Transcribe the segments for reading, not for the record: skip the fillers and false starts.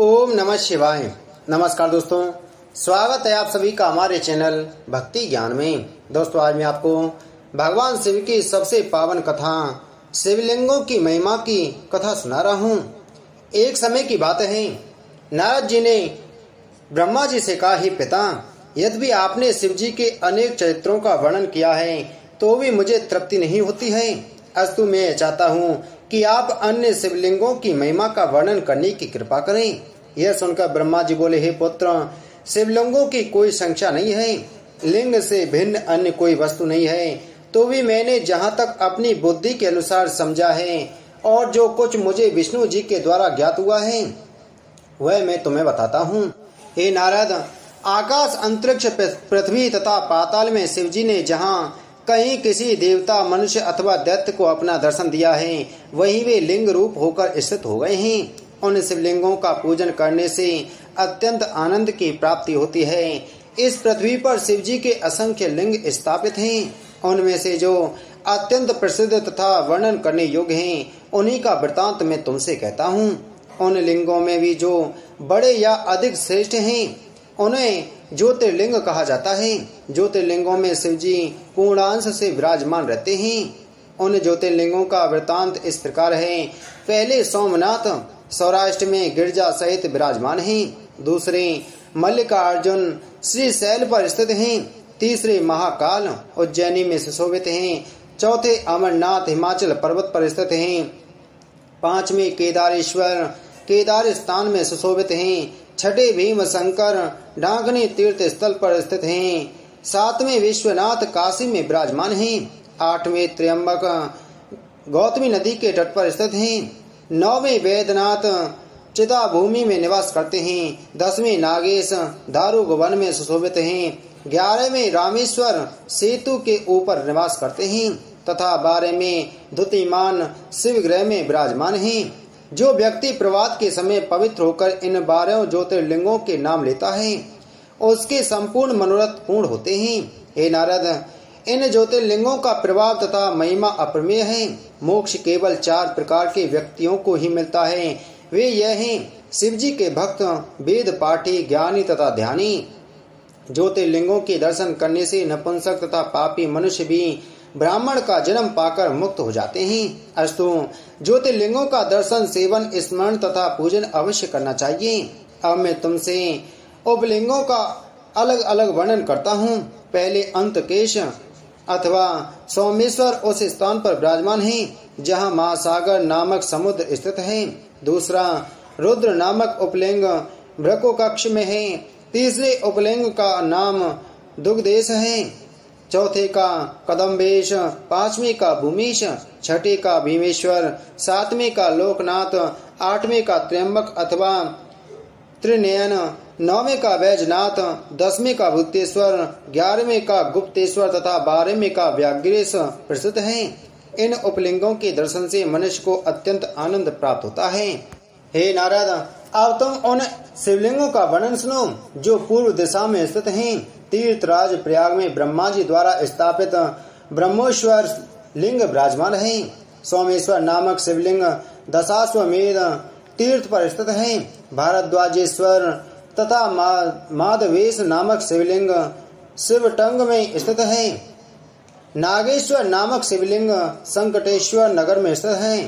ओम नमः शिवाय। नमस्कार दोस्तों, स्वागत है आप सभी का हमारे चैनल भक्ति ज्ञान में। दोस्तों, आज मैं आपको भगवान शिव की सबसे पावन कथा शिवलिंगों की महिमा की कथा सुना रहा हूँ। एक समय की बात है, नारद जी ने ब्रह्मा जी से कहा, हे पिता, यद्यपि आपने शिव जी के अनेक चरित्रों का वर्णन किया है तो भी मुझे तृप्ति नहीं होती है। अस्तु मैं चाहता हूँ कि आप अन्य शिवलिंगों की महिमा का वर्णन करने की कृपा करें। यह सुनकर ब्रह्मा जी बोले, हे पुत्र, शिवलिंगों की कोई संख्या नहीं है, लिंग से भिन्न अन्य कोई वस्तु नहीं है। तो भी मैंने जहाँ तक अपनी बुद्धि के अनुसार समझा है और जो कुछ मुझे विष्णु जी के द्वारा ज्ञात हुआ है वह मैं तुम्हें बताता हूँ। हे नारद, आकाश, अंतरिक्ष, पृथ्वी तथा पाताल में शिव जी ने जहाँ कहीं किसी देवता, मनुष्य अथवा दैत्य को अपना दर्शन दिया है, वहीं वे लिंग रूप होकर स्थित हो गए हैं। उन शिवलिंगों का पूजन करने से अत्यंत आनंद की प्राप्ति होती है। इस पृथ्वी पर शिव जी के असंख्य लिंग स्थापित हैं। उनमें से जो अत्यंत प्रसिद्ध तथा वर्णन करने योग्य हैं, उन्हीं का वृतांत मैं तुमसे कहता हूँ। उन लिंगों में भी जो बड़े या अधिक श्रेष्ठ हैं, उन्हें ज्योतिर्लिंग कहा जाता है। ज्योतिर्लिंगों में शिव जी पूर्णांश से विराजमान रहते हैं। उन ज्योतिर्लिंगों का वृतांत इस प्रकार है। पहले सोमनाथ सौराष्ट्र में गिरजा सहित विराजमान हैं। दूसरे मल्लिकार्जुन श्रीशैल पर स्थित हैं। तीसरे महाकाल उज्जैनी में सुशोभित हैं। चौथे अमरनाथ हिमाचल पर्वत पर स्थित हैं। पांचवें केदारेश्वर केदार स्थान में सुशोभित हैं। छठे भीम शंकर डांगनी तीर्थ स्थल पर स्थित हैं। सातवें विश्वनाथ काशी में विराजमान हैं। आठवें त्र्यंबक गौतमी नदी के तट पर स्थित हैं। नौवें वैद्यनाथ चिता भूमि में निवास करते हैं। 10वें नागेश दारुक वन में सुशोभित हैं। 11वें रामेश्वर सेतु के ऊपर निवास करते हैं तथा 12वें धुतिमान शिव ग्रह में विराजमान हैं। जो व्यक्ति प्रभात के समय पवित्र होकर इन 12 ज्योतिर्लिंगों के नाम लेता है, उसके संपूर्ण मनोरथ पूर्ण होते हैं। हे नारद, इन ज्योतिर्लिंगों का प्रभाव तथा महिमा अप्रमेय है। मोक्ष केवल 4 प्रकार के व्यक्तियों को ही मिलता है। वे यह हैं, शिव जी के भक्त, वेद पाठी, ज्ञानी तथा ध्यानी। ज्योतिर्लिंगों के दर्शन करने से नपुंसक तथा पापी मनुष्य भी ब्राह्मण का जन्म पाकर मुक्त हो जाते हैं। अस्तु, ज्योतिर्लिंगों का दर्शन, सेवन, स्मरण तथा पूजन अवश्य करना चाहिए। अब मैं तुमसे उपलिंगों का अलग अलग वर्णन करता हूँ। पहले अंतकेश अथवा सोमेश्वर उस स्थान पर विराजमान है जहाँ महासागर नामक समुद्र स्थित है। दूसरा रुद्र नामक उपलिंग भ्रको कक्ष में है। तीसरे उपलिंग का नाम दुग्धेश है। चौथे का कदम्बेश, 5वें का भूमीश, 6ठे का भीमेश्वर, 7वें का लोकनाथ, 8वें का त्र्यंबक अथवा त्रिनयन, 9वें का वैजनाथ, 10वें का भूतेश्वर, 11वें का गुप्तेश्वर तथा 12वें का व्याघ्रेश प्रसिद्ध है। इन उपलिंगों के दर्शन से मनुष्य को अत्यंत आनंद प्राप्त होता है। हे नारद, अब तुम उन शिवलिंगों का वर्णन सुनो जो पूर्व दिशा में स्थित हैं। तीर्थराज प्रयाग में ब्रह्मा जी द्वारा स्थापित ब्रह्मोश्वर लिंग विराजमान है। सोमेश्वर नामक शिवलिंग दशाश्वमेध तीर्थ पर स्थित है। भारद्वाजेश्वर तथा माधवेश नामक शिवलिंग शिवटंग में स्थित है। नागेश्वर नामक शिवलिंग संकटेश्वर नगर में स्थित है।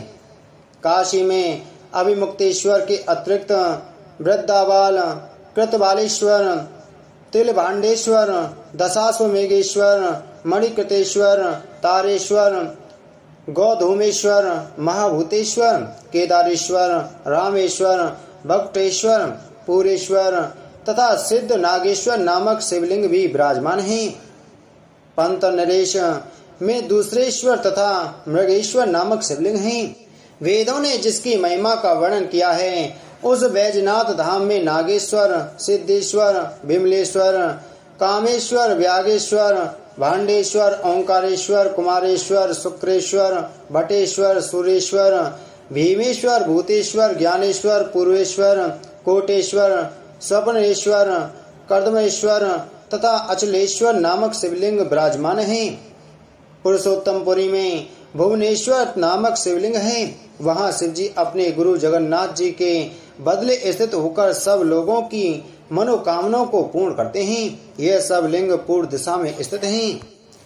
काशी में अभिमुक्तेश्वर के अतिरिक्त वृद्धावाल, कृतबालेश्वर, तिलभांडेश्वर, दशाश्वमेघेश्वर, मणिकृतेश्वर, तारेश्वर, गौधूमेश्वर, महाभूतेश्वर, केदारेश्वर, रामेश्वर, भक्तेश्वर, पूरेश्वर तथा सिद्ध नागेश्वर नामक शिवलिंग भी विराजमान हैं। पंत नरेश में दूसरेश्वर तथा मृगेश्वर नामक शिवलिंग हैं। वेदों ने जिसकी महिमा का वर्णन किया है, उस बैजनाथ धाम में नागेश्वर, सिद्धेश्वर, विमलेश्वर, कामेश्वर, व्यागेश्वर, भांडेश्वर, ओंकारेश्वर, कुमारेश्वर, शुक्रेश्वर, भटेश्वर, सुरेश्वर, भीमेश्वर, भूतेश्वर, ज्ञानेश्वर, पूर्वेश्वर, कोटेश्वर, स्वप्नेश्वर, कर्दमेश्वर तथा अचलेश्वर नामक शिवलिंग विराजमान हैं। पुरुषोत्तमपुरी में भुवनेश्वर नामक शिवलिंग है। वहां शिव जी अपने गुरु जगन्नाथ जी के बदले स्थित होकर सब लोगों की मनोकामनाओं को पूर्ण करते हैं। यह सब लिंग पूर्व दिशा में स्थित हैं।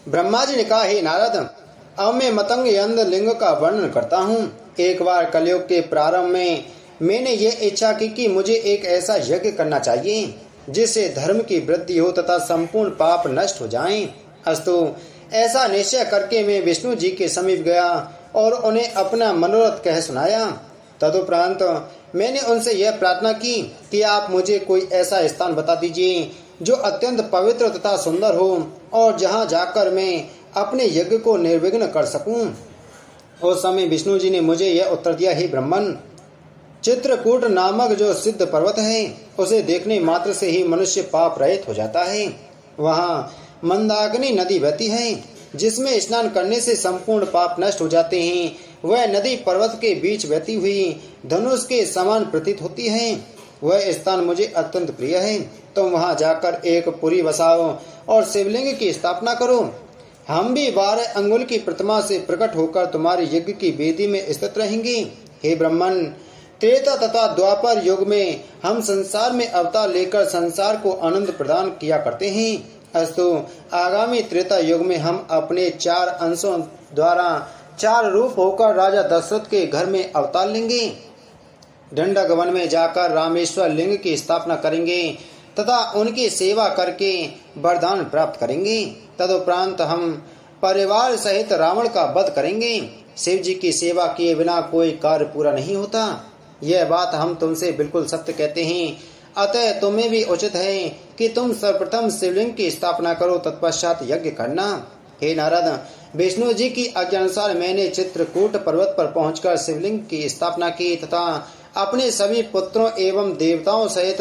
ब्रह्मा जी ने कहा, हे नारद, अब मैं मतंग यंद लिंग का वर्णन करता हूँ। एक बार कलयुग के प्रारंभ में मैंने ये इच्छा की कि मुझे एक ऐसा यज्ञ करना चाहिए जिससे धर्म की वृद्धि हो तथा संपूर्ण पाप नष्ट हो जाएं। अस्तु, ऐसा निश्चय करके मैं विष्णु जी के समीप गया और उन्हें अपना मनोरथ कह सुनाया। तदुपरांत मैंने उनसे यह प्रार्थना की कि आप मुझे कोई ऐसा स्थान बता दीजिए जो अत्यंत पवित्र तथा सुंदर हो और जहां जाकर मैं अपने यज्ञ को निर्विघ्न कर सकूं। उस समय विष्णु जी ने मुझे यह उत्तर दिया, हे ब्राह्मण, चित्रकूट नामक जो सिद्ध पर्वत है उसे देखने मात्र से ही मनुष्य पाप रहित हो जाता है। वहाँ मंदाकिनी नदी बहती है जिसमें स्नान करने से संपूर्ण पाप नष्ट हो जाते हैं। वह नदी पर्वत के बीच बहती हुई धनुष के समान प्रतीत होती है। वह स्थान मुझे अत्यंत प्रिय है। तुम वहाँ जाकर एक पुरी बसाओ और शिवलिंग की स्थापना करो। हम भी 12 अंगुल की प्रतिमा से प्रकट होकर तुम्हारे यज्ञ की वेदी में स्थित रहेंगे। हे ब्राह्मण, त्रेता तथा द्वापर युग में हम संसार में अवतार लेकर संसार को आनंद प्रदान किया करते हैं। अस्तु, आगामी त्रेता युग में हम अपने 4 अंशों द्वारा 4 रूप होकर राजा दशरथ के घर में अवतार लेंगे। दंडक वन में जाकर रामेश्वर लिंग की स्थापना करेंगे तथा उनकी सेवा करके वरदान प्राप्त करेंगे। तदुपरांत हम परिवार सहित रावण का वध करेंगे। शिव जी की सेवा किए बिना कोई कार्य पूरा नहीं होता। यह बात हम तुमसे बिल्कुल सत्य कहते हैं। अतः तुम्हें भी उचित है कि तुम सर्वप्रथम शिवलिंग की स्थापना करो, तत्पश्चात यज्ञ करना। हे नारद, विष्णु जी की आज्ञा अनुसार मैंने चित्रकूट पर्वत पर पहुंचकर शिवलिंग की स्थापना की तथा अपने सभी पुत्रों एवं देवताओं सहित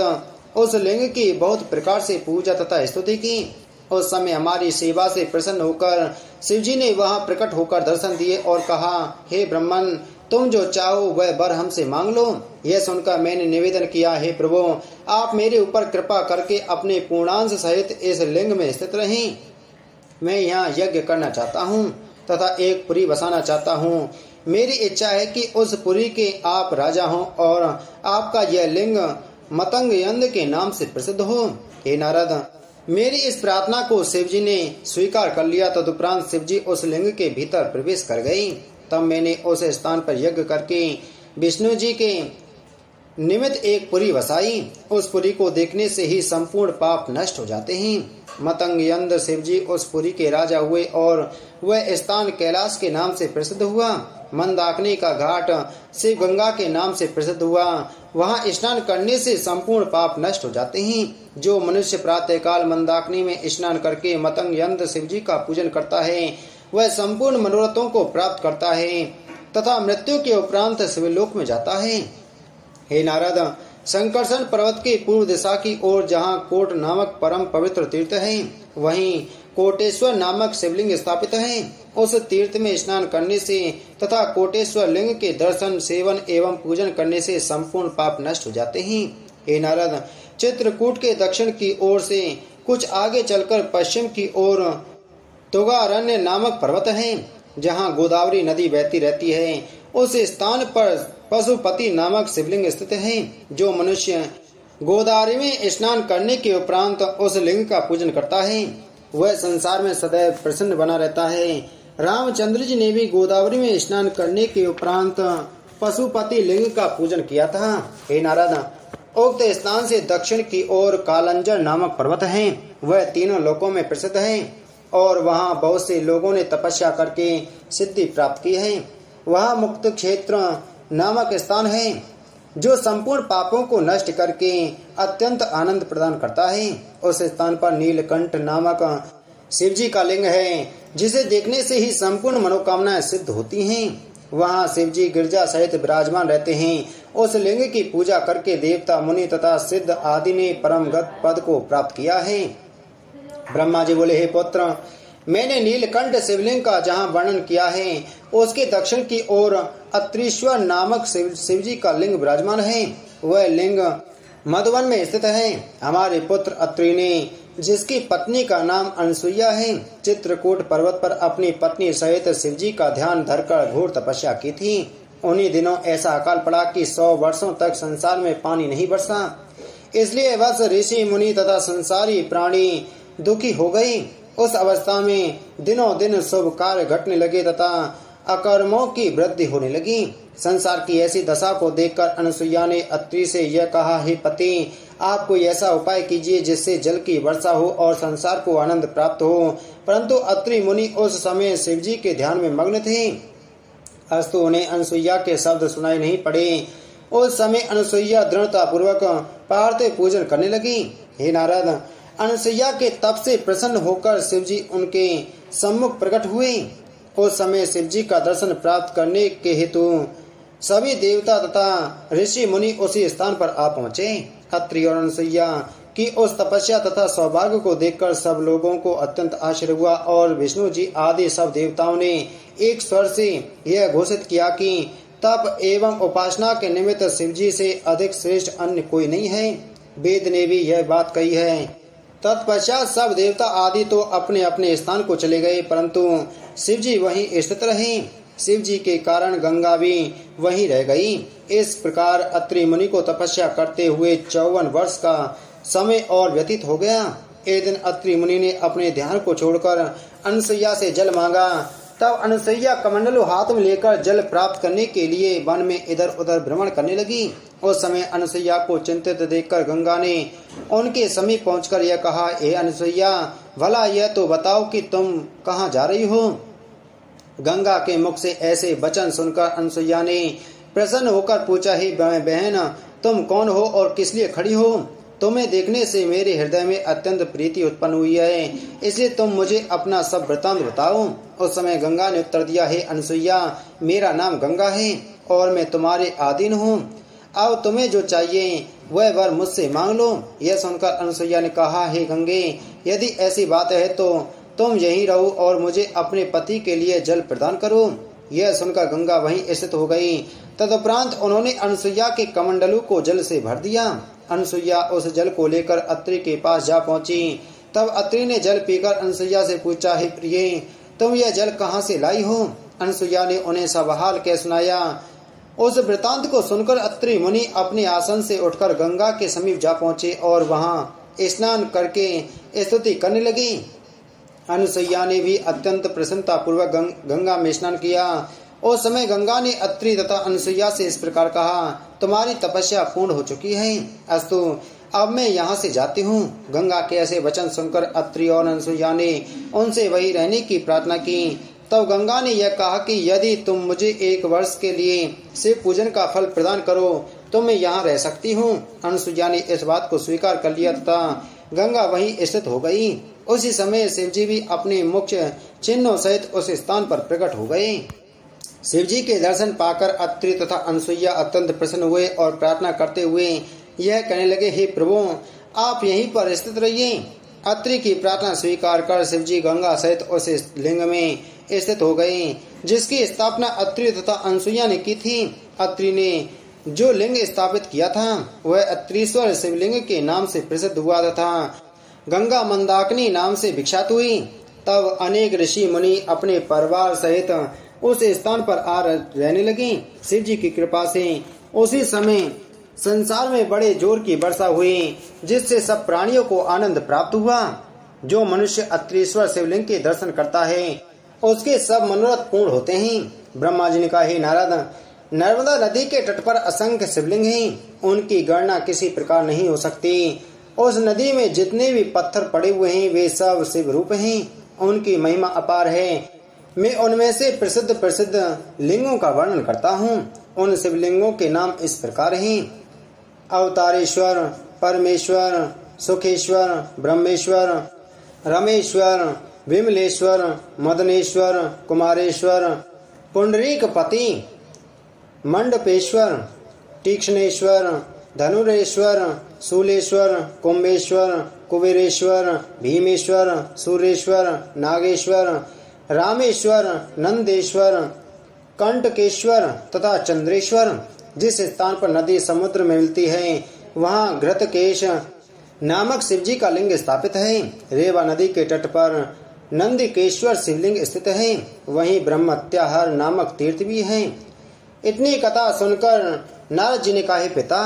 उस लिंग की बहुत प्रकार से पूजा तथा स्तुति की। उस समय हमारी सेवा से प्रसन्न होकर शिवजी ने वहां प्रकट होकर दर्शन दिए और कहा, हे ब्राह्मण, तुम जो चाहो वह वर हमसे मांग लो। यह सुनकर मैंने निवेदन किया, हे प्रभु, आप मेरे ऊपर कृपा करके अपने पूर्णांश सहित इस लिंग में स्थित रहें। मैं यहाँ यज्ञ करना चाहता हूँ तथा एक पुरी बसाना चाहता हूँ। मेरी इच्छा है कि उस पुरी के आप राजा हों और आपका यह लिंग मतंग यंद के नाम से प्रसिद्ध हो। हे नारद, मेरी इस प्रार्थना को शिवजी ने स्वीकार कर लिया। तदुपरांत शिवजी उस लिंग के भीतर प्रवेश कर गए। तब मैंने उस स्थान पर यज्ञ करके विष्णु जी के निमित्त एक पुरी बसाई। उस पुरी को देखने से ही संपूर्ण पाप नष्ट हो जाते हैं। मतंग यंद शिवजी उस पुरी के राजा हुए और वह स्थान कैलाश के नाम से प्रसिद्ध हुआ। मंदाकिनी का घाट शिव गंगा के नाम से प्रसिद्ध हुआ। वहां स्नान करने से संपूर्ण पाप नष्ट हो जाते हैं। जो मनुष्य प्रातःकाल मंदाकिनी में स्नान करके मतंग यंद शिवजी का पूजन करता है वह संपूर्ण मनोरथों को प्राप्त करता है तथा मृत्यु के उपरांत शिवलोक में जाता है। हे नारद, संकर्षण पर्वत की पूर्व दिशा की ओर जहाँ कोट नामक परम पवित्र तीर्थ है वहीं कोटेश्वर नामक शिवलिंग स्थापित है। उस तीर्थ में स्नान करने से तथा कोटेश्वर लिंग के दर्शन, सेवन एवं पूजन करने से संपूर्ण पाप नष्ट हो जाते हैं। हे नारद, चित्रकूट के दक्षिण की ओर से कुछ आगे चलकर पश्चिम की ओर तुगारण्य नामक पर्वत है जहाँ गोदावरी नदी बहती रहती है। उस स्थान पर पशुपति नामक शिवलिंग स्थित है। जो मनुष्य गोदावरी में स्नान करने के उपरांत उस लिंग का पूजन करता है वह संसार में सदैव प्रसन्न बना रहता है। रामचंद्र जी ने भी गोदावरी में स्नान करने के उपरांत पशुपति लिंग का पूजन किया था। हे नारद, उक्त स्थान से दक्षिण की ओर कालंजर नामक पर्वत है। वह तीनों लोकों में प्रसिद्ध है और वहाँ बहुत से लोगों ने तपस्या करके सिद्धि प्राप्त की है। वहाँ मुक्त क्षेत्र नामक स्थान है जो संपूर्ण पापों को नष्ट करके अत्यंत आनंद प्रदान करता है। उस स्थान पर नीलकंठ नामक शिवजी का लिंग है जिसे देखने से ही संपूर्ण मनोकामनाएं सिद्ध होती हैं। वहाँ शिवजी गिरजा सहित विराजमान रहते हैं। उस लिंग की पूजा करके देवता, मुनि तथा सिद्ध आदि ने परमगत पद को प्राप्त किया है। ब्रह्मा जी बोले, हे पुत्र, मैंने नीलकंठ शिवलिंग का जहाँ वर्णन किया है उसके दक्षिण की ओर अत्रीश्वर नामक शिवजी का लिंग विराजमान है। वह लिंग मधुवन में स्थित है। हमारे पुत्र अत्रि ने, जिसकी पत्नी का नाम अनसुईया है, चित्रकूट पर्वत पर अपनी पत्नी सहित शिवजी का ध्यान धरकर घोर तपस्या की थी। उन्हीं दिनों ऐसा अकाल पड़ा कि 100 वर्षों तक संसार में पानी नहीं बरसा। इसलिए बस ऋषि मुनि तथा संसारी प्राणी दुखी हो गई। उस अवस्था में दिनों दिन शुभ कार्य घटने लगे तथा अकर्मों की वृद्धि होने लगी। संसार की ऐसी दशा को देखकर अनुसुईया ने अत्रि से यह कहा, हे पति, आप कोई ऐसा उपाय कीजिए जिससे जल की वर्षा हो और संसार को आनंद प्राप्त हो। परंतु अत्रि मुनि उस समय शिवजी के ध्यान में मग्न थे, अस्तु उन्हें अनुसुईया के शब्द सुनाई नहीं पड़े। उस समय अनुसुईया दृढ़ता पूर्वक पार्थिव पूजन करने लगी। हे नारद, अनुसुईया के तप से प्रसन्न होकर शिवजी उनके सम्मुख प्रकट हुए। उस समय शिवजी का दर्शन प्राप्त करने के हेतु सभी देवता तथा ऋषि मुनि उसी स्थान पर आ पहुँचे। अत्रि और अनुसुईया की उस तपस्या तथा सौभाग्य को देखकर सब लोगों को अत्यंत आश्चर्य हुआ और विष्णु जी आदि सब देवताओं ने एक स्वर से यह घोषित किया कि तप एवं उपासना के निमित्त शिवजी से अधिक श्रेष्ठ अन्य कोई नहीं है। वेद ने भी यह बात कही है। तत्पश्चात सब देवता आदि तो अपने अपने स्थान को चले गए, परंतु शिवजी वहीं स्थित रहे। शिवजी के कारण गंगा भी वहीं रह गई। इस प्रकार अत्रि मुनि को तपस्या करते हुए 54 वर्ष का समय और व्यतीत हो गया। एक दिन अत्रि मुनि ने अपने ध्यान को छोड़कर अनुसुईया से जल मांगा। तब अनुसुईया कमंडलू हाथ में लेकर जल प्राप्त करने के लिए वन में इधर उधर भ्रमण करने लगी। उस समय अनुसुईया को चिंतित देखकर गंगा ने उनके समीप पहुंचकर यह कहा, हे अनुसुईया, भला यह तो बताओ कि तुम कहाँ जा रही हो। गंगा के मुख से ऐसे वचन सुनकर अनुसुईया ने प्रसन्न होकर पूछा, हे बहन, तुम कौन हो और किस लिए खड़ी हो। तुम्हें देखने से मेरे हृदय में अत्यंत प्रीति उत्पन्न हुई है, इसलिए तुम मुझे अपना सब वृतांत बताओ। उस समय गंगा ने उत्तर दिया, हे अनुसुईया, मेरा नाम गंगा है और मैं तुम्हारे अधीन हूँ। अब तुम्हें जो चाहिए वह वर मुझसे मांग लो। यह सुनकर अनुसुईया ने कहा, हे गंगे, यदि ऐसी बात है तो तुम यहीं रहो और मुझे अपने पति के लिए जल प्रदान करो। यह सुनकर गंगा वहीं स्थित हो गई। तदुपरांत उन्होंने अनुसुईया के कमंडलू को जल से भर दिया। अनुसुईया उस जल को लेकर अत्रि के पास जा पहुंची। तब अत्रि ने जल पीकर अनुसुईया से पूछा, हे प्रिय, तुम यह जल कहाँ से लाई हो। अनुसुईया ने उन्हें सब हाल कह सुनाया। उस वृतांत को सुनकर अत्रि मुनि अपने आसन से उठकर गंगा के समीप जा पहुंचे और वहां स्नान करके स्तुति करने लगी। अनुसुईया ने भी अत्यंत प्रसन्नता पूर्वक गंगा में स्नान किया। उस समय गंगा ने अत्रि तथा अनुसुईया से इस प्रकार कहा, तुम्हारी तपस्या पूर्ण हो चुकी है, अस्तु अब मैं यहाँ से जाती हूँ। गंगा के ऐसे वचन सुनकर अत्रि और अनुसुईया ने उनसे वही रहने की प्रार्थना की। तब गंगा ने यह कहा कि यदि तुम मुझे 1 वर्ष के लिए शिव पूजन का फल प्रदान करो तो मैं यहाँ रह सकती हूँ। अनुसुईया ने इस बात को स्वीकार कर लिया तथा गंगा वहीं स्थित हो गई। उसी समय शिवजी भी अपने मुख्य चिन्हों सहित उस स्थान पर प्रकट हो गए। शिवजी के दर्शन पाकर अत्रि तथा अनुसुईया अत्यंत प्रसन्न हुए और प्रार्थना करते हुए यह कहने लगे, हे प्रभु, आप यहीं पर स्थित रहिए। अत्रि की प्रार्थना स्वीकार कर शिवजी गंगा सहित उस लिंग में स्थित हो गए जिसकी स्थापना अत्रि तथा अनुसुईया ने की थी। अत्रि ने जो लिंग स्थापित किया था वह अत्रीश्वर शिवलिंग के नाम से प्रसिद्ध हुआ तथा गंगा मंदाकिनी नाम से विख्यात हुई। तब अनेक ऋषि मुनि अपने परिवार सहित उस स्थान पर आ रहने लगे। शिव जी की कृपा से उसी समय संसार में बड़े जोर की वर्षा हुई जिससे सब प्राणियों को आनंद प्राप्त हुआ। जो मनुष्य अत्रीश्वर शिवलिंग के दर्शन करता है उसके सब मनोरथ पूर्ण होते हैं। ब्रह्मा जी ने कहा, हे नारद, नर्मदा नदी के तट पर असंख्य शिवलिंग हैं, उनकी गणना किसी प्रकार नहीं हो सकती। उस नदी में जितने भी पत्थर पड़े हुए हैं वे सब शिव रूप हैं, उनकी महिमा अपार है। मैं उनमें से प्रसिद्ध प्रसिद्ध लिंगों का वर्णन करता हूँ। उन शिवलिंगों के नाम इस प्रकार हैं: अवतारेश्वर, परमेश्वर, सुखेश्वर, ब्रह्मेश्वर, रमेश्वर, विमलेश्वर, मदनेश्वर, कुमारेश्वर, पुंडरीकपति, मंडपेश्वर, तीक्ष्णेश्वर, धनुरेश्वर, शूलेश्वर, कुंभेश्वर, कुबेरेश्वर, भीमेश्वर, सूर्येश्वर, नागेश्वर, रामेश्वर, नंदेश्वर, कंटकेश्वर तथा चंद्रेश्वर। जिस स्थान पर नदी समुद्र में मिलती है वहाँ घृतकेश नामक शिवजी का लिंग स्थापित है। रेवा नदी के तट पर नंदिकेश्वर शिवलिंग स्थित है। वहीं ब्रह्मत्याहर नामक तीर्थ भी है। इतनी कथा सुनकर नारद जी ने कहा, हे पिता,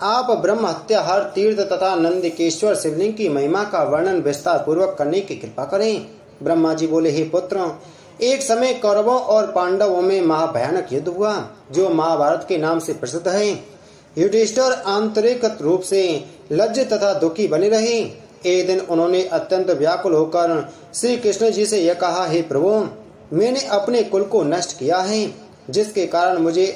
आप ब्रह्म हत्या हर तीर्थ तथा नंदिकेश्वर शिवलिंग की महिमा का वर्णन विस्तार पूर्वक करने की कृपा करें। ब्रह्मा जी बोले, हे पुत्र, एक समय कौरवों और पांडवों में महाभयानक युद्ध हुआ जो महाभारत के नाम से प्रसिद्ध है। युधिष्ठिर आंतरिक रूप से लज्जित तथा दुखी बने रहे। एक दिन उन्होंने अत्यंत व्याकुल होकर श्री कृष्ण जी से यह कहा, हे प्रभु, मैंने अपने कुल को नष्ट किया है, जिसके कारण मुझे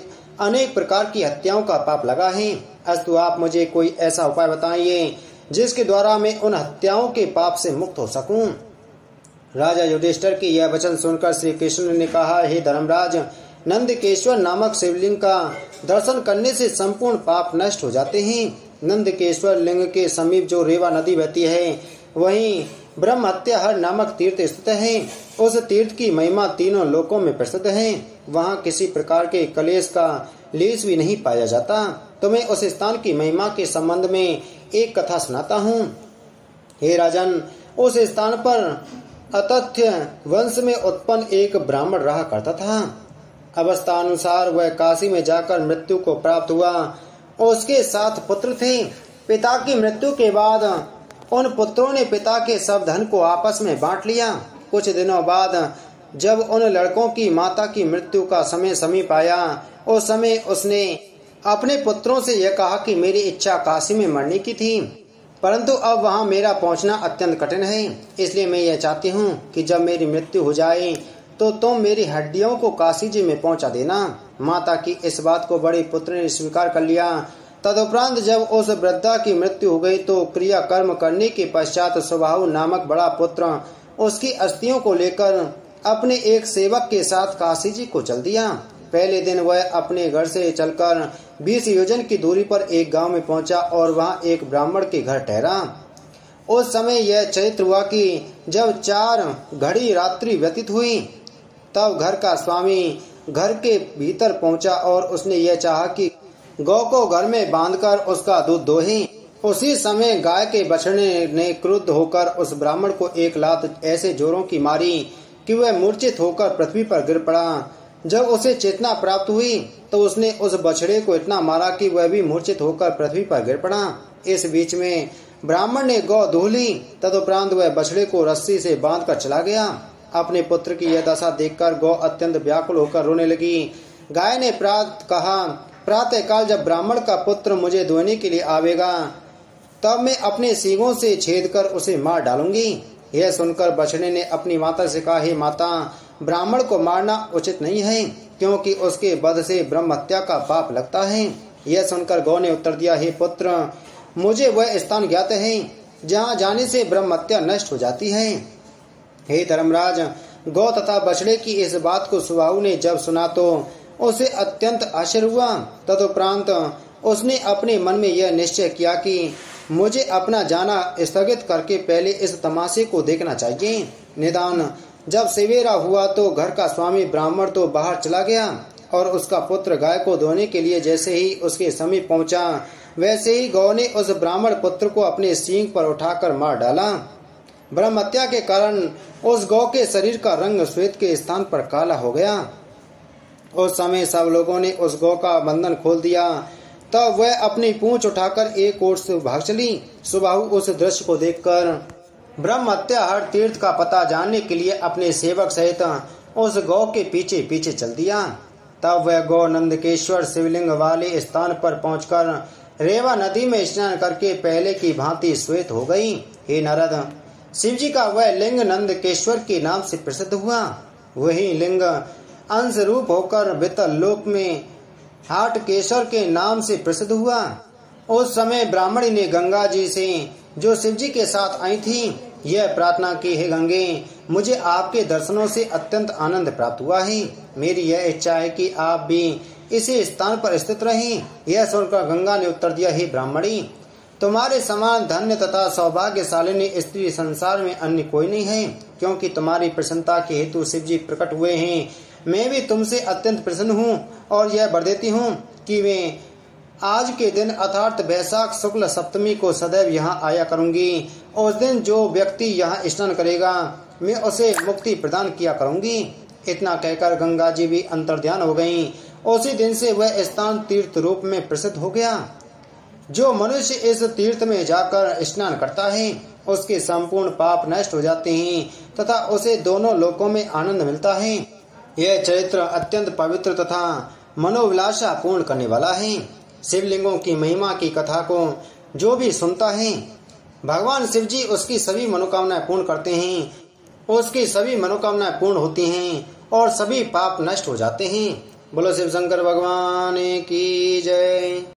अनेक प्रकार की हत्याओं का पाप लगा है। अस्तु आप मुझे कोई ऐसा उपाय बताइए जिसके द्वारा मैं उन हत्याओं के पाप से मुक्त हो सकूं। राजा युधिष्ठिर की यह वचन सुनकर श्री कृष्ण ने कहा, हे धर्मराज, नंदकेश्वर नामक शिवलिंग का दर्शन करने से संपूर्ण पाप नष्ट हो जाते हैं। नंदकेश्वर लिंग के समीप जो रेवा नदी बहती है, वहीं ब्रह्म हत्या हर नामक तीर्थ स्थित है। उस तीर्थ की महिमा तीनों लोकों में प्रसिद्ध है। वहाँ किसी प्रकार के कलेश का लेश भी नहीं पाया जाता। तो मैं उस स्थान की महिमा के संबंध में एक कथा सुनाता हूँ। हे राजन, उस स्थान पर अतथ्य वंश में उत्पन्न एक ब्राह्मण रहा करता था। अवस्थानुसार वह काशी में जाकर मृत्यु को प्राप्त हुआ। उसके 7 पुत्र थे। पिता की मृत्यु के बाद उन पुत्रों ने पिता के सब धन को आपस में बांट लिया। कुछ दिनों बाद जब उन लड़कों की माता की मृत्यु का समय समीप आया, उस समय उसने अपने पुत्रों से यह कहा कि मेरी इच्छा काशी में मरने की थी, परंतु अब वहां मेरा पहुंचना अत्यंत कठिन है। इसलिए मैं यह चाहती हूं कि जब मेरी मृत्यु हो जाए तो तुम मेरी हड्डियों को काशी जी में पहुंचा देना। माता की इस बात को बड़े पुत्र ने स्वीकार कर लिया। तदुपरांत जब उस वृद्धा की मृत्यु हो गई तो क्रिया कर्म करने के पश्चात स्वभाव नामक बड़ा पुत्र उसकी अस्थियों को लेकर अपने एक सेवक के साथ काशी जी को चल दिया। पहले दिन वह अपने घर से चलकर 20 योजन की दूरी पर एक गांव में पहुंचा और वहां एक ब्राह्मण के घर ठहरा। उस समय यह चैत्र हुआ कि जब 4 घड़ी रात्रि व्यतीत हुई, तब घर का स्वामी घर के भीतर पहुंचा और उसने यह चाहा कि गौ को घर में बांधकर उसका दूध दोहे। उसी समय गाय के बछड़े ने क्रुद्ध होकर उस ब्राह्मण को एक लात ऐसे जोरों की मारी कि वह मूर्छित होकर पृथ्वी पर गिर पड़ा। जब उसे चेतना प्राप्त हुई तो उसने उस बछड़े को इतना मारा कि वह भी मूर्छित होकर पृथ्वी पर गिर पड़ा। इस बीच में ब्राह्मण ने गौ दूह ली। तदुपरांत वह बछड़े को रस्सी से बांधकर चला गया। अपने पुत्र की यह दशा देखकर गौ अत्यंत व्याकुल होकर रोने लगी। गाय ने प्रातः काल जब ब्राह्मण का पुत्र मुझे धोने के लिए आवेगा, तब मैं अपने सींगों से छेद कर उसे मार डालूंगी। यह सुनकर बछड़े ने अपनी माता से कहा, हे माता, ब्राह्मण को मारना उचित नहीं है, क्योंकि उसके वध से ब्रह्म हत्या का पाप लगता है। यह सुनकर गौ ने उत्तर दिया, हे पुत्र, मुझे वह स्थान ज्ञात है जहाँ जाने से ब्रह्म हत्या नष्ट हो जाती है। हे धर्मराज, गौ तथा बछड़े की इस बात को सुबाहु ने जब सुना तो उसे अत्यंत आश्चर्य हुआ। तदुपरांत उसने अपने मन में यह निश्चय किया कि मुझे अपना जाना स्थगित करके पहले इस तमाशे को देखना चाहिए। निदान जब सवेरा हुआ तो घर का स्वामी ब्राह्मण तो बाहर चला गया और उसका पुत्र गाय को धोने के लिए जैसे ही उसके समीप पहुंचा, वैसे ही गौ ने उस ब्राह्मण पुत्र को अपने सींग पर उठाकर मार डाला। ब्रह्म हत्या के कारण उस गौ के शरीर का रंग श्वेत के स्थान पर काला हो गया। उस समय सब लोगों ने उस गौ का बंधन खोल दिया। तब वह अपनी पूंछ उठाकर एक ओर से भाग चली। सुबाहु उस दृश्य को देखकर ब्रह्म हत्या हर तीर्थ का पता जानने के लिए अपने सेवक सहित उस गौ के पीछे पीछे चल दिया। तब वह गौ नंदकेश्वर शिवलिंग वाले स्थान पर पहुंचकर रेवा नदी में स्नान करके पहले की भांति श्वेत हो गई। हे नारद, शिव जी का वह लिंग नंदकेश्वर के नाम से प्रसिद्ध हुआ। वही लिंग अंश रूप होकर वितल लोक में हाटकेश्वर के नाम से प्रसिद्ध हुआ। उस समय ब्राह्मणी ने गंगा जी से, जो शिव जी के साथ आई थी, यह प्रार्थना की, हे गंगे, मुझे आपके दर्शनों से अत्यंत आनंद प्राप्त हुआ है। मेरी यह इच्छा है कि आप भी इसी स्थान पर स्थित रहें। यह सुनकर गंगा ने उत्तर दिया, हे ब्राह्मणी, तुम्हारे समान धन्य तथा सौभाग्यशालिनी स्त्री संसार में अन्य कोई नहीं है, क्योंकि तुम्हारी प्रसन्नता के हेतु शिव जी प्रकट हुए हैं। मैं भी तुमसे अत्यंत प्रसन्न हूँ और यह वर देती हूँ कि मैं आज के दिन अर्थात वैशाख शुक्ल सप्तमी को सदैव यहाँ आया करूंगी। उस दिन जो व्यक्ति यहाँ स्नान करेगा, मैं उसे मुक्ति प्रदान किया करूंगी। इतना कहकर गंगा जी भी अंतर्ध्यान हो गईं उसी दिन से वह स्थान तीर्थ रूप में प्रसिद्ध हो गया। जो मनुष्य इस तीर्थ में जाकर स्नान करता है उसके संपूर्ण पाप नष्ट हो जाते हैं तथा उसे दोनों लोकों में आनंद मिलता है। यह चरित्र अत्यंत पवित्र तथा मनोविलासा पूर्ण करने वाला है। शिवलिंगों की महिमा की कथा को जो भी सुनता है भगवान शिव जी उसकी सभी मनोकामनाएं पूर्ण करते हैं। उसकी सभी मनोकामनाएं पूर्ण होती हैं और सभी पाप नष्ट हो जाते हैं। बोलो शिव शंकर भगवान की जय।